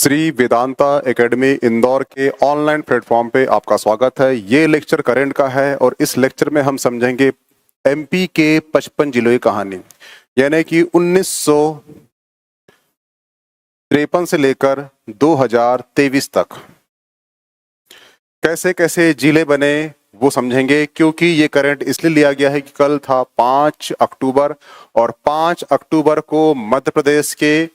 Shri Vedanta academy Indore के online platform पे आपका स्वागत है। ये लेक्चर करंट का है और इस लेक्चर में हम समझेंगे एमपी के 55 जिलों की कहानी, यानी कि 1953 से लेकर 2023 तक कैसे कैसे जिले बने वो समझेंगे। क्योंकि ये करंट इसलिए लिया गया है कि कल था 5 अक्टूबर और 5 अक्टूबर को मध्य प्रदेश के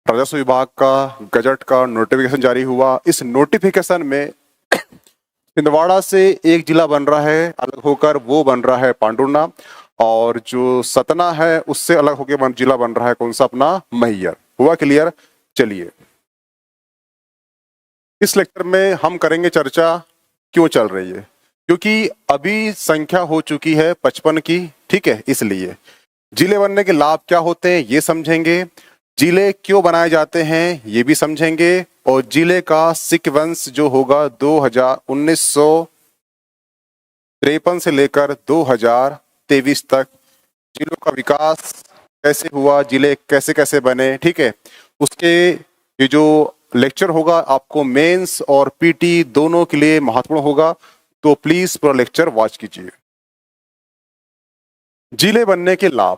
राजस्व विभाग का गजट का नोटिफिकेशन जारी हुआ। इस नोटिफिकेशन में छिंदवाड़ा से एक जिला बन रहा है अलग होकर, वो बन रहा है पांडुर्ना, और जो सतना है उससे अलग होकर जिला बन रहा है कौन सा, अपना मैहर। हुआ क्लियर? चलिए, इस लेक्चर में हम करेंगे चर्चा क्यों चल रही है, क्योंकि अभी संख्या हो चुकी है 55 की, ठीक है। इसलिए जिले बनने के लाभ क्या होते हैं ये समझेंगे, जिले क्यों बनाए जाते हैं ये भी समझेंगे, और जिले का सीक्वेंस जो होगा 1953 से लेकर 2023 तक जिलों का विकास कैसे हुआ, जिले कैसे कैसे बने, ठीक है। उसके ये जो लेक्चर होगा आपको मेंस और पीटी दोनों के लिए महत्वपूर्ण होगा, तो प्लीज पूरा लेक्चर वॉच कीजिए। जिले बनने के लाभ: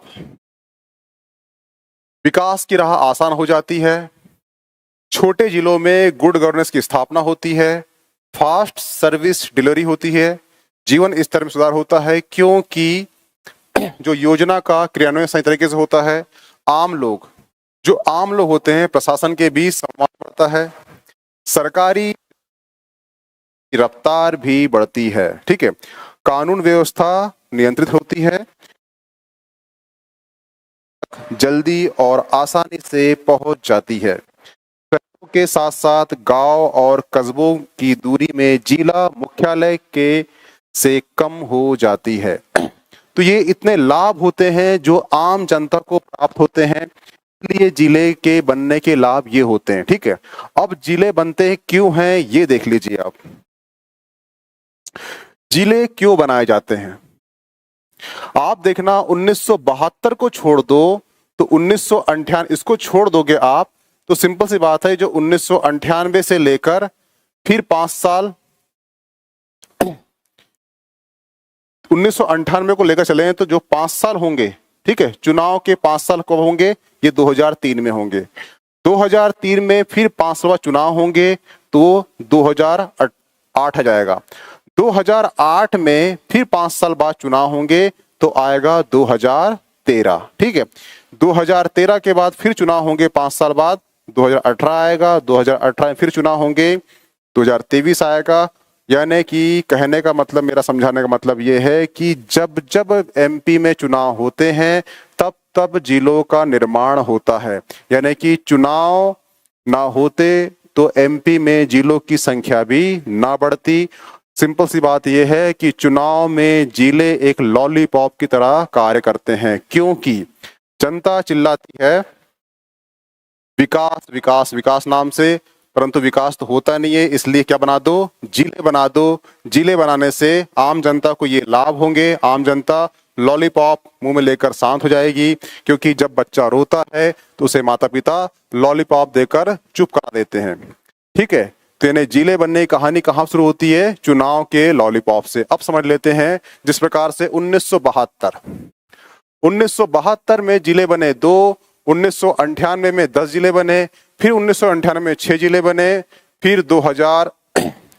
विकास की राह आसान हो जाती है, छोटे जिलों में गुड गवर्नेंस की स्थापना होती है, फास्ट सर्विस डिलीवरी होती है, जीवन स्तर में सुधार होता है क्योंकि जो योजना का क्रियान्वयन सही तरीके से होता है, आम लोग होते हैं प्रशासन के बीच संवाद बढ़ता है, सरकारी रफ्तार भी बढ़ती है, ठीक है, कानून व्यवस्था नियंत्रित होती है, जल्दी और आसानी से पहुंच जाती है। शहरों के साथ साथ गांव और कस्बों की दूरी में जिला मुख्यालय के से कम हो जाती है। तो ये इतने लाभ होते हैं जो आम जनता को प्राप्त होते हैं, इसलिए जिले के बनने के लाभ ये होते हैं, ठीक है। अब जिले बनते क्यों हैं ये देख लीजिए आप। जिले क्यों बनाए जाते हैं आप देखना, 1972 को छोड़ दो तो 1998 इसको छोड़ दोगे आप तो सिंपल सी बात है, जो 1998 से लेकर फिर 5 साल 1998 को लेकर चले तो जो 5 साल होंगे, ठीक है, चुनाव के 5 साल कब होंगे, ये 2003 में होंगे। 2003 में फिर 5वां चुनाव होंगे तो 2008 आ जाएगा। 2008 में फिर 5 साल बाद चुनाव होंगे तो आएगा 2013, ठीक है। 2013 के बाद फिर चुनाव होंगे 5 साल बाद, 2018 आएगा, 2018 में फिर चुनाव होंगे, 2023 आएगा। यानी कि कहने का मतलब, मेरा समझाने का मतलब ये है कि जब जब एमपी में चुनाव होते हैं तब तब जिलों का निर्माण होता है, यानी कि चुनाव ना होते तो एमपी में जिलों की संख्या भी ना बढ़ती। सिंपल सी बात यह है कि चुनाव में जिले एक लॉलीपॉप की तरह कार्य करते हैं, क्योंकि जनता चिल्लाती है विकास विकास विकास नाम से, परंतु विकास तो होता नहीं है। इसलिए क्या बना दो, जिले बना दो। जिले बनाने से आम जनता को ये लाभ होंगे, आम जनता लॉलीपॉप मुंह में लेकर शांत हो जाएगी, क्योंकि जब बच्चा रोता है तो उसे माता पिता लॉलीपॉप देकर चुप करा देते हैं, ठीक है। तो यानी जिले बनने की कहानी कहाँ शुरू होती है, चुनाव के लॉलीपॉप से। अब समझ लेते हैं जिस प्रकार से 1972 में जिले बने 2, 1998 में 10 जिले बने, फिर 1998 में 6 जिले बने, फिर 2000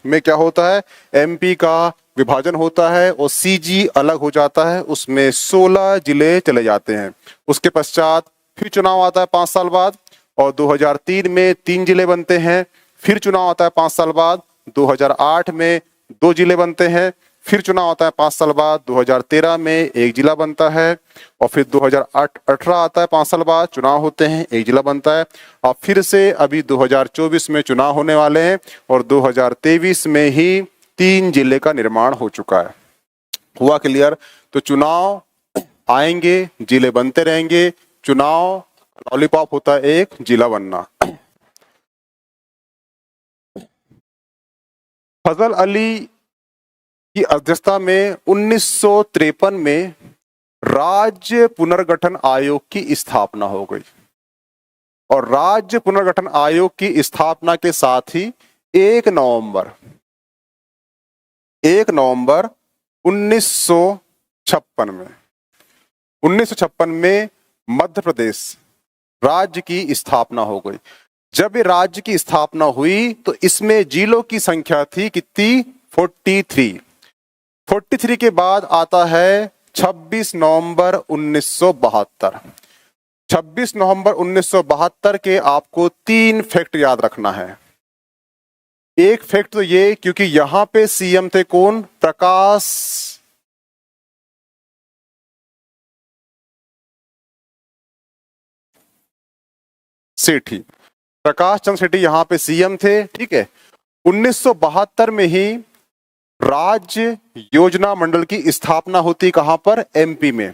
में क्या होता है, एमपी का विभाजन होता है और सीजी अलग हो जाता है, उसमें 16 जिले चले जाते हैं। उसके पश्चात फिर चुनाव आता है 5 साल बाद और 2003 में 3 जिले बनते हैं, फिर चुनाव आता है 5 साल बाद, 2008 में 2 जिले बनते हैं, फिर चुनाव आता है 5 साल बाद, 2013 में 1 जिला बनता है, और फिर 2018 आता है 5 साल बाद, चुनाव होते हैं, 1 जिला बनता है, और फिर से अभी 2024 में चुनाव होने वाले हैं और 2023 में ही 3 जिले का निर्माण हो चुका है। हुआ क्लियर? तो चुनाव आएंगे, जिले बनते रहेंगे, चुनाव लॉलीपॉप होता है एक, जिला बनना। फजल अली की अध्यक्षता में 1953 में राज्य पुनर्गठन आयोग की स्थापना हो गई। और राज्य पुनर्गठन आयोग की स्थापना के साथ ही 1 नवंबर 1956 में मध्य प्रदेश राज्य की स्थापना हो गई। जब ये राज्य की स्थापना हुई तो इसमें जिलों की संख्या थी कितनी? 43। 43 के बाद आता है 26 नवंबर 1972। 26 नवंबर 1972 के आपको 3 फैक्ट याद रखना है। एक फैक्ट तो ये, क्योंकि यहां पे सीएम थे कौन? प्रकाश सेठी। प्रकाश चंद्र सेठी यहां पे सीएम थे, ठीक है। 1972 में ही राज्य योजना मंडल की स्थापना होती, कहां पर? एमपी में।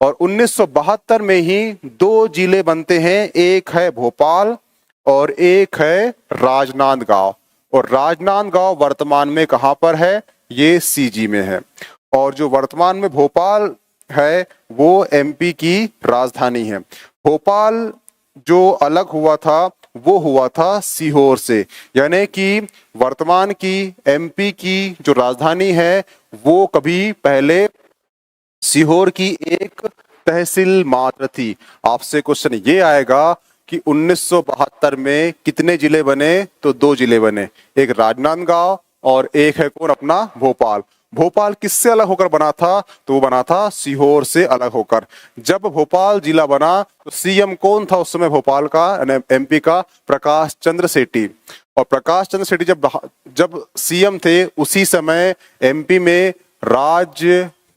और 1972 में ही 2 जिले बनते हैं, एक है भोपाल और एक है राजनांदगांव। और राजनांदगांव वर्तमान में कहां पर है? ये सीजी में है। और जो वर्तमान में भोपाल है वो एमपी की राजधानी है। भोपाल जो अलग हुआ था वो हुआ था सीहोर से, यानी कि वर्तमान की एमपी की जो राजधानी है वो कभी पहले सीहोर की एक तहसील मात्र थी। आपसे क्वेश्चन ये आएगा कि 1972 में कितने जिले बने? तो 2 जिले बने, एक राजनांदगांव और एक है कौन? अपना भोपाल। भोपाल किससे अलग होकर बना था? तो वो बना था सीहोर से अलग होकर। जब भोपाल जिला बना तो सीएम कौन था उस समय भोपाल का, एमपी का? प्रकाश चंद्र सेठी। और प्रकाश चंद्र सेठी जब सीएम थे उसी समय एमपी में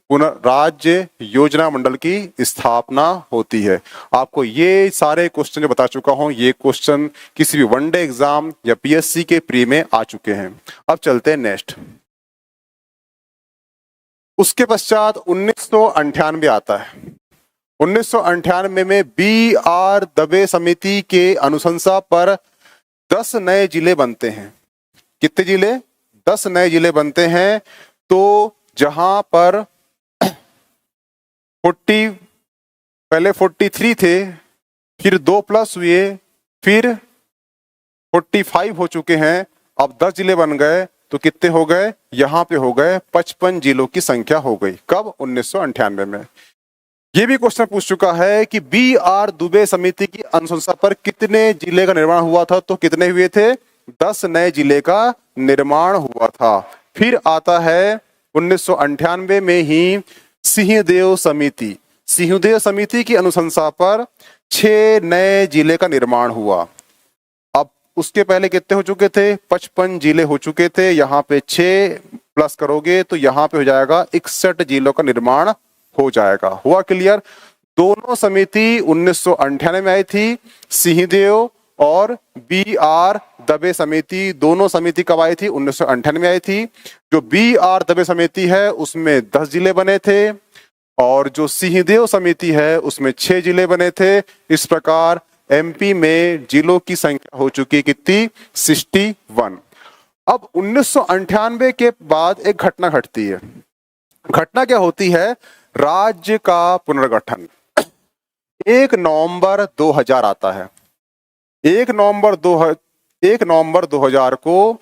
राज्य योजना मंडल की स्थापना होती है। आपको ये सारे क्वेश्चन जो बता चुका हूं, ये क्वेश्चन किसी भी वनडे एग्जाम या पीएससी के प्री में आ चुके हैं। अब चलते हैं नेक्स्ट। उसके पश्चात 1998 आता है। 1998 में BR दबे समिति के अनुशंसा पर 10 नए जिले बनते हैं। कितने जिले? 10 नए जिले बनते हैं। तो जहां पर 43 थे, फिर 2 प्लस हुए, फिर 45 हो चुके हैं, अब 10 जिले बन गए। तो कितने हो गए? यहां पे हो गए 55 जिलों की संख्या हो गई। कब? 1998 में। ये भी क्वेश्चन पूछ चुका है कि BR दुबे समिति की अनुशंसा पर कितने जिले का निर्माण हुआ था? तो कितने हुए थे? 10 नए जिले का निर्माण हुआ था। फिर आता है 1998 में ही सिंहदेव समिति। सिंहदेव समिति की अनुशंसा पर 6 नए जिले का निर्माण हुआ। अब उसके पहले कितने हो चुके थे? 55 जिले हो चुके थे। यहाँ पे 6 प्लस करोगे तो यहाँ पे हो जाएगा 61 जिलों का निर्माण हो जाएगा। हुआ क्लियर? दोनों समिति 1998 में आई थी। सिंहदेव और BR दबे समिति, दोनों समिति कब आई थी? 1998 में आई थी। जो BR दबे समिति है उसमें 10 जिले बने थे और जो सिंहदेव समिति है उसमें 6 जिले बने थे। इस प्रकार एमपी में जिलों की संख्या हो चुकी कितनी? 61। अब 1998 के बाद एक घटना घटती है। घटना क्या होती है? राज्य का पुनर्गठन। 1 नवंबर 2000 आता है। 1 नवंबर 2000 को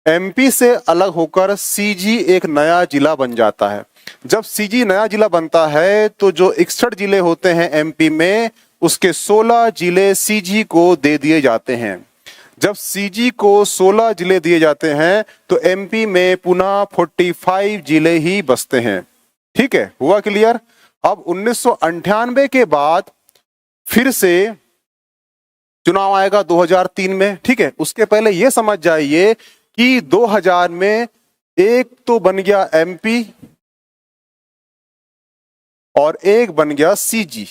एमपी से अलग होकर सीजी एक नया जिला बन जाता है। जब सीजी नया जिला बनता है तो जो 61 जिले होते हैं एमपी में, उसके 16 जिले सीजी को दे दिए जाते हैं। जब सीजी को 16 जिले दिए जाते हैं तो एमपी में पुनः 45 जिले ही बसते हैं। ठीक है, हुआ क्लियर? अब 1998 के बाद फिर से चुनाव आएगा 2003 में। ठीक है, उसके पहले यह समझ जाइए कि 2000 में एक तो बन गया एमपी और एक बन गया सीजी।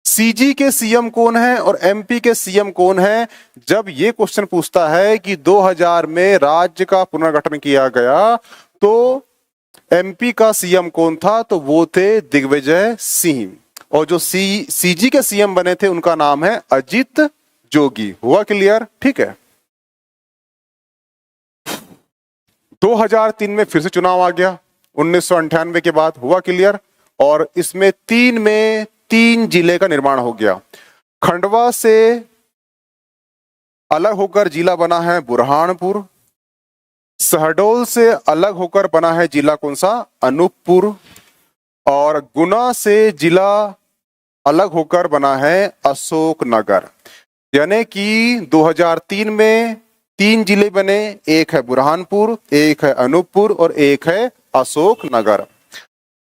सीजी के सीएम कौन है और एमपी के सीएम कौन है? जब ये क्वेश्चन पूछता है कि 2000 में राज्य का पुनर्गठन किया गया तो एमपी का सीएम कौन था? तो वो थे दिग्विजय सिंह। और जो सीजी के सीएम बने थे उनका नाम है अजित जोगी। हुआ क्लियर? ठीक है। 2003 में फिर से चुनाव आ गया 1998 के बाद। हुआ क्लियर? और इसमें 3 जिले का निर्माण हो गया। खंडवा से अलग होकर जिला बना है बुरहानपुर। शहडोल से अलग होकर बना है जिला कौन सा? अनूपपुर। और गुना से जिला अलग होकर बना है अशोकनगर। यानी कि 2003 में 3 जिले बने, एक है बुरहानपुर, एक है अनूपपुर और एक है अशोकनगर।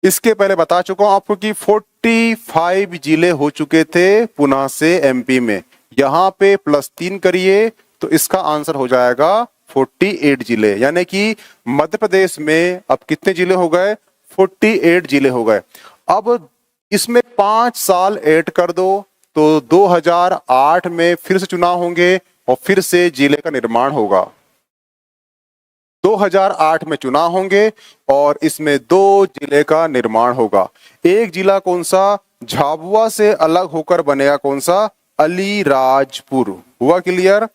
इसके पहले बता चुका हूं आपको कि 45 जिले हो चुके थे पुनः से एमपी में। यहां पे +3 करिए तो इसका आंसर हो जाएगा 48 जिले। यानी कि मध्य प्रदेश में अब कितने जिले हो गए? 48 जिले हो गए। अब इसमें 5 साल ऐड कर दो तो 2008 में फिर से चुनाव होंगे और फिर से जिले का निर्माण होगा। 2008 में चुनाव होंगे और इसमें 2 जिले का निर्माण होगा। एक जिला कौन सा? झाबुआ से अलग होकर बनेगा कौन सा? अलीराजपुर। हुआ क्लियर?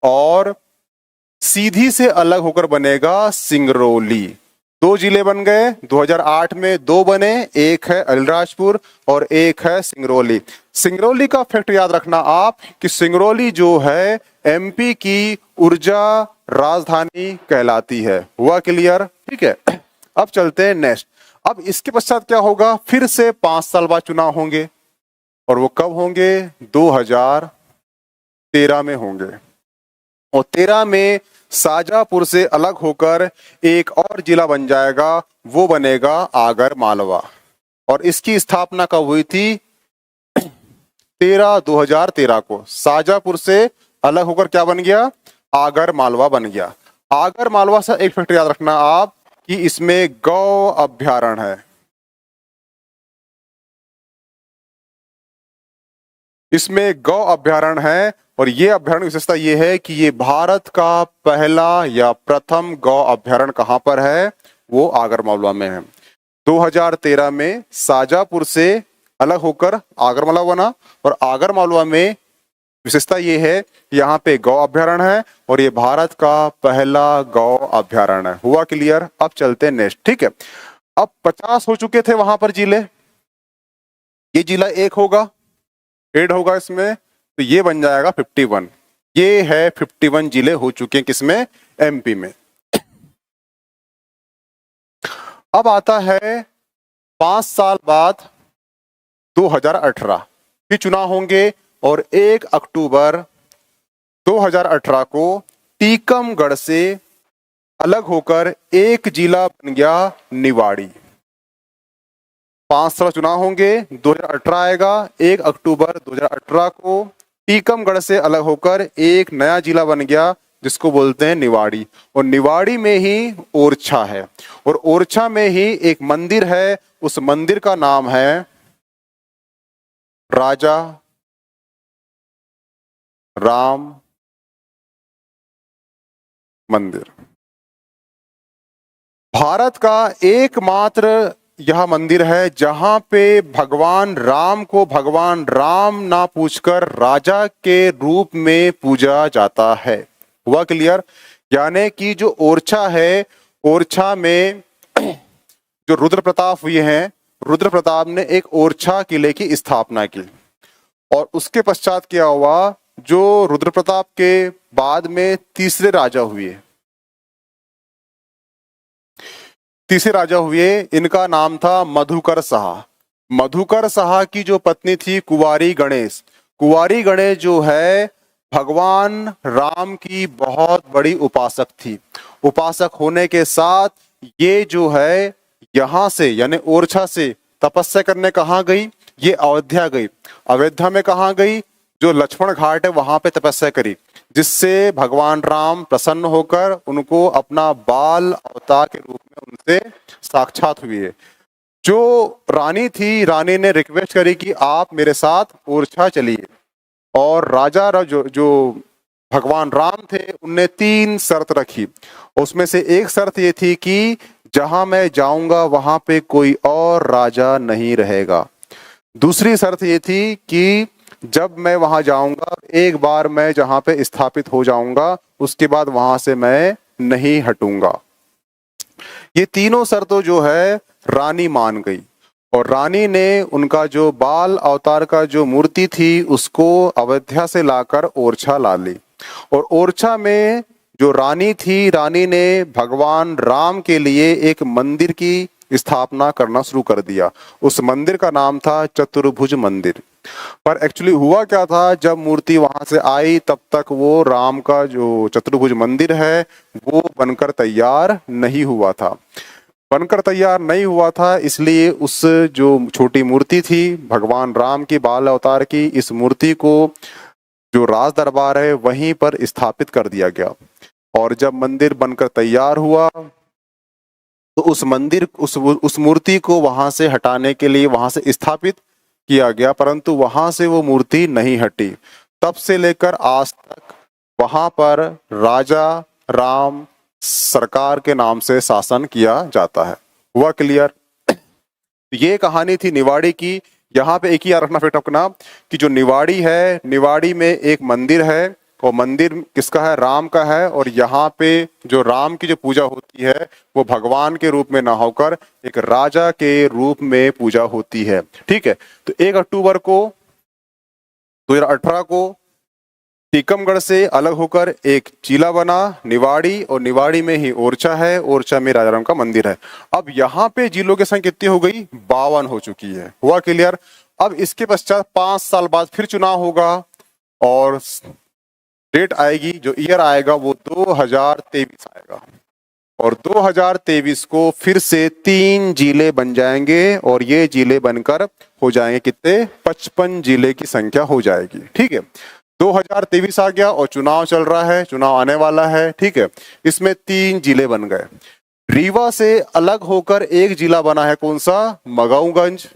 और सीधी से अलग होकर बनेगा सिंगरौली। 2 जिले बन गए 2008 में, 2 बने, एक है अलीराजपुर और एक है सिंगरौली। सिंगरौली का फैक्ट याद रखना आप कि सिंगरौली जो है एमपी की ऊर्जा राजधानी कहलाती है। हुआ क्लियर? ठीक है, अब चलते हैं नेक्स्ट। अब इसके पश्चात क्या होगा? फिर से 5 साल बाद चुनाव होंगे और वो कब होंगे? 2013 में होंगे। और 13 में शाजापुर से अलग होकर एक और जिला बन जाएगा, वो बनेगा आगर मालवा। और इसकी स्थापना कब हुई थी? 2013 को शाजापुर से अलग होकर क्या बन गया? आगर मालवा बन गया। आगर मालवा से एक फैक्ट याद रखना आप कि इसमें गौ अभ्यारण्य है। इसमें गौ अभ्यारण्य है और ये अभ्यारण्य विशेषता ये है कि ये भारत का पहला या प्रथम गौ अभ्यारण्य कहां पर है? वो आगरमालवा में है। 2013 में शाजापुर से अलग होकर आगरमालवा बना और आगरमालवा में विशेषता ये है कि यहाँ पे गौ अभ्यारण्य है और ये भारत का पहला गौ अभ्यारण्य है। हुआ क्लियर? अब चलते हैं नेक्स्ट। ठीक है, अब 50 हो चुके थे वहां पर जिले, ये जिला एक होगा, ऐड होगा इसमें, तो ये बन जाएगा 51। ये है 51 जिले हो चुके हैं किसमें? एमपी में। अब आता है 5 साल बाद 2018 फिर चुनाव होंगे और 1 अक्टूबर 2018 को टीकमगढ़ से अलग होकर एक जिला बन गया निवाड़ी। 5 साल चुनाव होंगे, 2018 आएगा, 1 अक्टूबर 2018 को टीकमगढ़ से अलग होकर एक नया जिला बन गया जिसको बोलते हैं निवाड़ी। और निवाड़ी में ही ओरछा है और ओरछा में ही एक मंदिर है, उस मंदिर का नाम है राजा राम मंदिर। भारत का एकमात्र यह मंदिर है जहां पे भगवान राम को भगवान राम ना पूछकर राजा के रूप में पूजा जाता है। हुआ क्लियर? यानी कि जो ओरछा है, ओरछा में जो रुद्र प्रताप हुए हैं, रुद्र प्रताप ने एक ओरछा किले की स्थापना की और उसके पश्चात क्या हुआ? जो रुद्र प्रताप के बाद में तीसरे राजा हुए, इनका नाम था मधुकर शाह। मधुकर शाह की जो पत्नी थी कुंवारी गणेश, कुंवारी गणेश जो है भगवान राम की बहुत बड़ी उपासक थी। उपासक होने के साथ ये जो है यहां से यानी ओरछा से तपस्या करने कहाँ गई? ये अयोध्या गई। अयोध्या में कहाँ गई? जो लक्ष्मण घाट है वहां पे तपस्या करी, जिससे भगवान राम प्रसन्न होकर उनको अपना बाल अवतार के रूप में उनसे साक्षात हुए। जो रानी थी, रानी ने रिक्वेस्ट करी कि आप मेरे साथ ओरछा चलिए और राजा जो भगवान राम थे उनने 3 शर्त रखी। उसमें से एक शर्त ये थी कि जहां मैं जाऊंगा वहां पे कोई और राजा नहीं रहेगा। दूसरी शर्त ये थी कि जब मैं वहां जाऊंगा, एक बार मैं जहां पे स्थापित हो जाऊंगा उसके बाद वहां से मैं नहीं हटूंगा। ये तीनों शर्तों जो है रानी मान गई और रानी ने उनका जो बाल अवतार का जो मूर्ति थी उसको अयोध्या से लाकर ओरछा ला ली। और ओरछा में जो रानी थी, रानी ने भगवान राम के लिए एक मंदिर की स्थापना करना शुरू कर दिया। उस मंदिर का नाम था चतुर्भुज मंदिर। पर एक्चुअली हुआ क्या था, जब मूर्ति वहां से आई तब तक वो राम का जो चतुर्भुज मंदिर है वो बनकर तैयार नहीं हुआ था। बनकर तैयार नहीं हुआ था, इसलिए उस जो छोटी मूर्ति थी भगवान राम की बाल अवतार की, इस मूर्ति को जो राज दरबार है वहीं पर स्थापित कर दिया गया। और जब मंदिर बनकर तैयार हुआ तो उस मंदिर उस मूर्ति को वहां से हटाने के लिए वहां से स्थापित किया गया, परंतु वहां से वो मूर्ति नहीं हटी। तब से लेकर आज तक वहां पर राजा राम सरकार के नाम से शासन किया जाता है। हुआ क्लियर? ये कहानी थी निवाड़ी की। यहाँ पे एक ही याद रखना फैक्ट अपना कि जो निवाड़ी है, निवाड़ी में एक मंदिर है और मंदिर किसका है? राम का है। और यहाँ पे जो राम की जो पूजा होती है वो भगवान के रूप में ना होकर एक राजा के रूप में पूजा होती है। ठीक है, तो 1 अक्टूबर को 2018 को टीकमगढ़ से अलग होकर एक जिला बना निवाड़ी, और निवाड़ी में ही ओरछा है, ओरछा में राजाराम का मंदिर है। अब यहाँ पे जिलों की संख्या कितनी हो गई? 52 हो चुकी है। हुआ क्लियर? अब इसके पश्चात 5 साल बाद फिर चुनाव होगा और डेट आएगी, जो ईयर आएगा वो 2023 आएगा। और 2023 को फिर से 3 जिले बन जाएंगे और ये जिले बनकर हो जाएंगे कितने? 55 जिले की संख्या हो जाएगी। ठीक है, 2023 आ गया और चुनाव चल रहा है, चुनाव आने वाला है। ठीक है, इसमें 3 जिले बन गए। रीवा से अलग होकर एक जिला बना है, कौन सा? मगाऊगंज।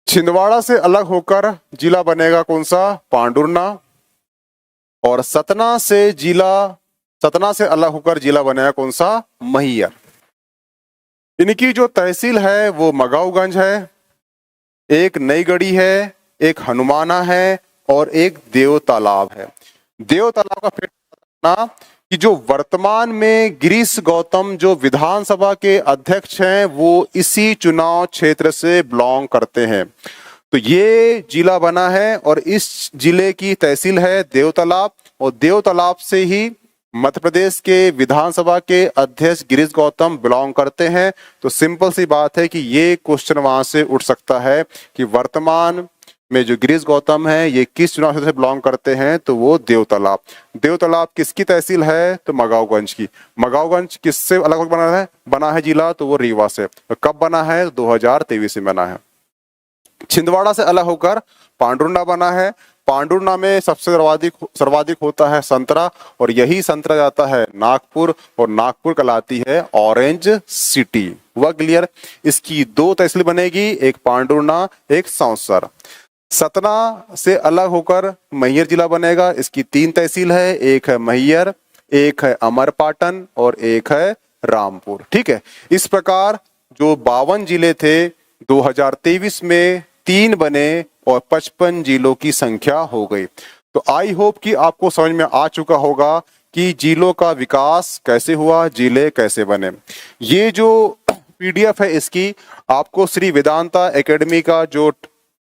छिंदवाड़ा से अलग होकर जिला बनेगा कौन सा? पांडुरना। और सतना से अलग होकर जिला बनेगा कौन सा? मैहर। इनकी जो तहसील है वो मगाऊगंज है, एक नई गढ़ी है, एक हनुमाना है और एक देव तालाब है। देव तालाब का फिर कि जो वर्तमान में गिरीश गौतम जो विधानसभा के अध्यक्ष हैं वो इसी चुनाव क्षेत्र से बिलोंग करते हैं। तो ये जिला बना है और इस जिले की तहसील है देव तालाब, और देव तालाब से ही मध्य प्रदेश के विधानसभा के अध्यक्ष गिरीश गौतम बिलोंग करते हैं। तो सिंपल सी बात है कि ये क्वेश्चन वहां से उठ सकता है कि वर्तमान में जो गिरीश गौतम है ये किस चुनाव क्षेत्र से बिलोंग करते हैं? तो वो देव तालाब। देव तालाब किसकी तहसील है? तो मगाऊगंज की। मगाऊगंज किससे अलग बना है जिला? तो वो रीवा से। तो कब बना है? 2023 में बना है। छिंदवाड़ा से अलग होकर पांडुरना बना है। पांडुरना में सबसे सर्वाधिक होता है संतरा, और यही संतरा जाता है नागपुर, और नागपुर कहलाती है ऑरेंज सिटी। हुआ क्लियर? इसकी 2 तहसील बनेगी, एक पांडुरना, एक सौंसर। सतना से अलग होकर मैहर जिला बनेगा, इसकी 3 तहसील है, एक है मैहर, एक है अमरपाटन और एक है रामपुर। ठीक है, इस प्रकार जो 52 जिले थे 2023 में 3 बने और 55 जिलों की संख्या हो गई। तो आई होप कि आपको समझ में आ चुका होगा कि जिलों का विकास कैसे हुआ, जिले कैसे बने। ये जो PDF है इसकी आपको श्री वेदांता एकेडमी का जो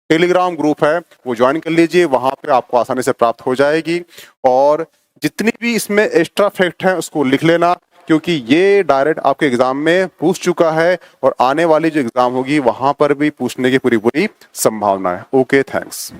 टेलीग्राम ग्रुप है वो ज्वाइन कर लीजिए, वहां पे आपको आसानी से प्राप्त हो जाएगी। और जितनी भी इसमें एक्स्ट्रा फैक्ट हैं उसको लिख लेना, क्योंकि ये डायरेक्ट आपके एग्जाम में पूछ चुका है और आने वाली जो एग्जाम होगी वहां पर भी पूछने की पूरी संभावना है। Okay, thanks.